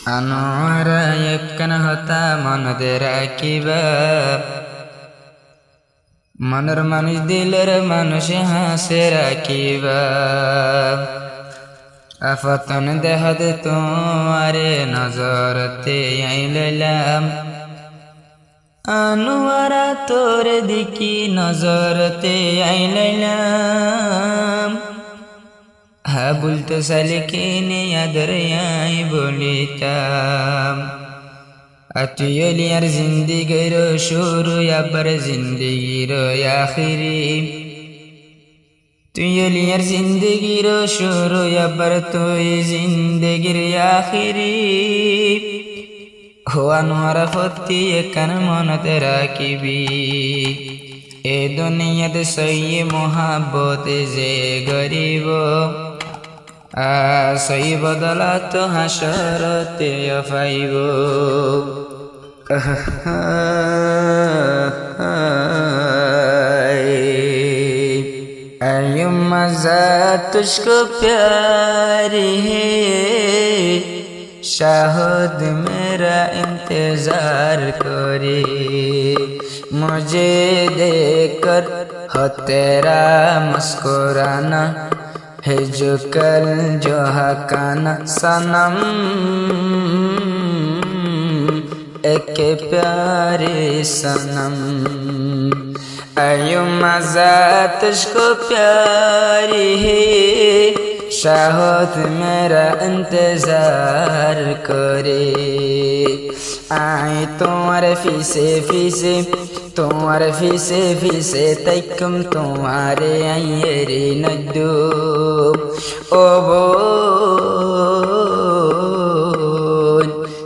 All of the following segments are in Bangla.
আনোয়ারা একখান হতা মনদে রাখিবা মনের মানুষ দিলের মানুষ হাসে রাখিবা আফতন দেহদ তোমারে নজরতে আইলাম আনোয়ারা তোর দিকি নজরতে আইলাম বলতো সালিকে আদরাই বলিতাম আতুলিয়ার জিন্দিগির শুরু আবার জিন্দিগির আখিরি তুলিয়ার জিন্দিগির শুরু আবার তুই জিন্দিগির আখিরি হো আনোয়ারা ফতি একান মনতে রাখিবি এ দুনিয়াত সই মোহাব্বত যে গরিব সই বদলা তো হাসরতে পাইব मज़ा तुझको प्यारी है शाहद मेरा इंतजार करे मुझे देखकर हो तेरा मुस्कुराना है जो कल जो हकाना सनम एक प्यारे सनम आयु मज़ा तुझको प्यारी है शाहद मेरा इंतजार करे आए तुम्हारे फीसे तुम्हारे फीसे तैकम तुम्हारे आयरे नद्दू ओ बोल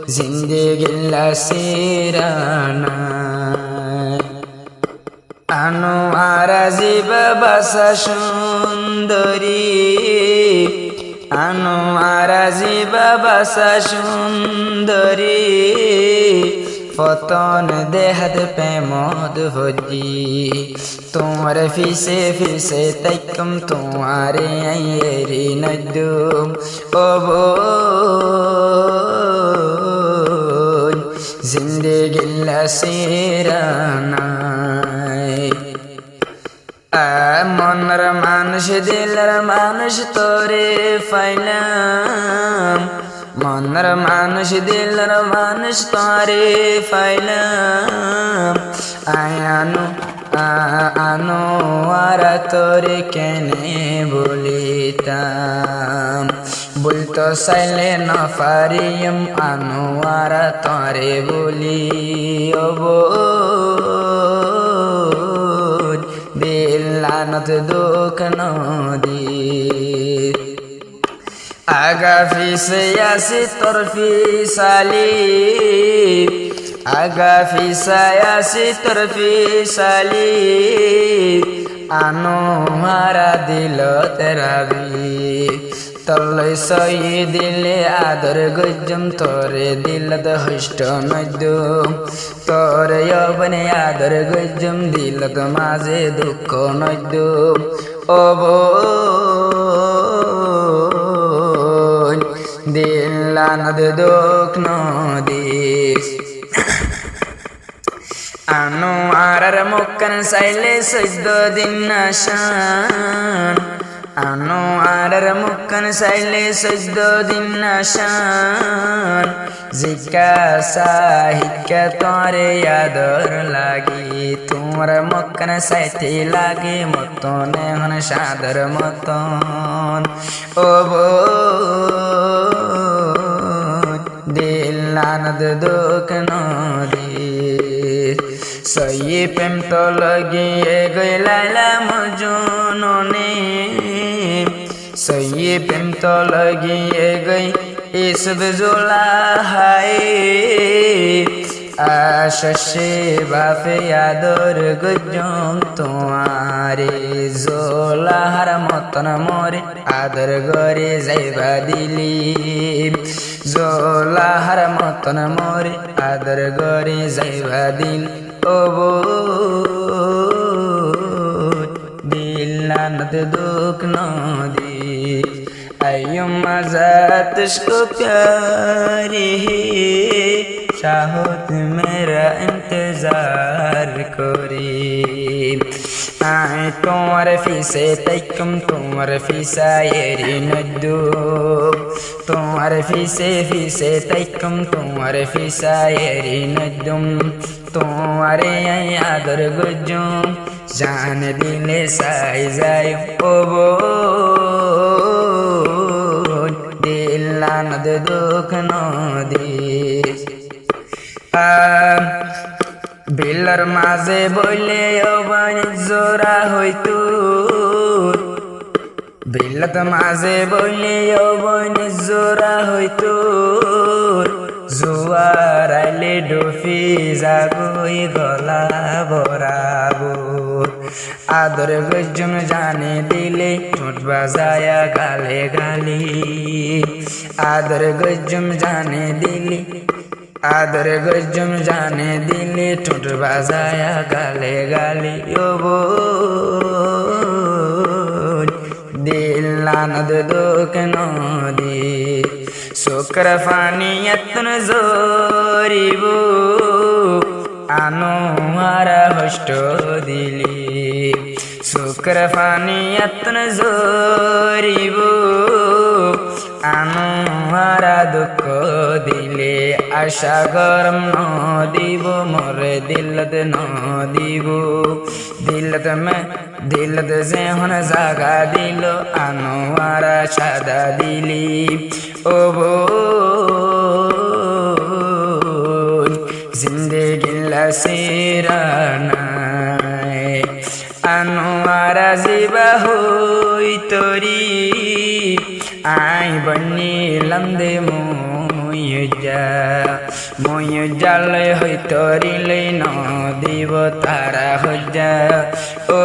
जिंदगी लासिराना আনোয়ারা জিবা বাসা সুন্দরী আনোয়ারা জিবা বাসা সুন্দরী ফতন দেহাত প্রেমদ ভজি তোমার ফিসে তৈকম তোমারে আইয়েরি নদ্দুম ও বোন জিন্দেগি লাসিরানা মনের মানুষ দিলের মানুষ তোরে ফাইলাম মনের মানুষ দিলের মানুষ তোরে ফাইলাম আনোয়ারা তোরে কেনে বলিতাম বলতো চাইলে না পারিম আনোয়ারা তোরে বলি দিলানত দুঃখ নদী আগা ফিসে আসি তোর ফিসালি আগা ফিসায় আসি তোর ফিসালি আনোয়ারা দিল তেরাবি তলৈ সই দিলে আদর গজ্জম তোরে দিলত হষ্ট নদ্যম তোরে অবনে আদর গজ্জম দিলত মাঝে দুঃখ নদ্যম ও বোন দিলানত দুঃখ নদী আনোয়ারার মুখখান চাইলে 14 দিন নাশান আনোয়ারার মুখখান চাইলে 14 দিন নাশান জিজ্ঞাসা হিকা তোরে আদর লাগি তোমার মুখখান চাইতে লাগে মতন এখন সাদর মতন ও দিলানত দুঃখ নদী সই প্রেম তো লাগিয়ে গইলা মজনুনে সই প্রেম তো লাগিয়ে গই ইসব জোলা হায় আশে বাপে আদর গজম তোমারে জোলাহার মতন মরে আদর গরে যাইবা দিলি জোলাহার মতন মরে আদর গরে যাইবা দিল ও দিলানত দুঃখ নদী आयु मज़ा तुझको प्यारी है चाहत मेरा इंतजार करी आए तुम्हारे फीसे तैकम तुम्हारे फीसा येरी नद्दू तुम्हारे फीसे तैकम तुम्हारे फीसा येरी नद्दुम तुम्हारे आदर गुजुम जान दिले साई जाय ओबो दिला नद दुख नदी बिलर माजे बोले यौवन जोरा हইতো बिलत माजे बोले यौवन जोरा हইতো জোয়ার আইলে ডুফি যাবই গলা বরাবর আদর গজম জানে দিলে ঠোঁট বাজায়া গালে গালি আদর গজম জানে দিলে आदर गजम जाने दिले ठुट बाजाया गाले गाली ओ बोल दिल लानद दुख नदी शुक्र फानी यत्न जोरिबो आनो मारा हष्ट दिली शुक्र फानी यत्न जोरिबो आनो मारा दुख दिले आशा गरम न দিব मोरे दिलत न দিব दिलत में दिलत से हन जागा दिलो आनोवारा सादा दिली ओ बोल जिंदगी लसीराना आनोवारा जीवा होई तोरी आई बन्नी लंदे ময়ূজালে হইতরিলে ন দিব তারা হজ্জা ও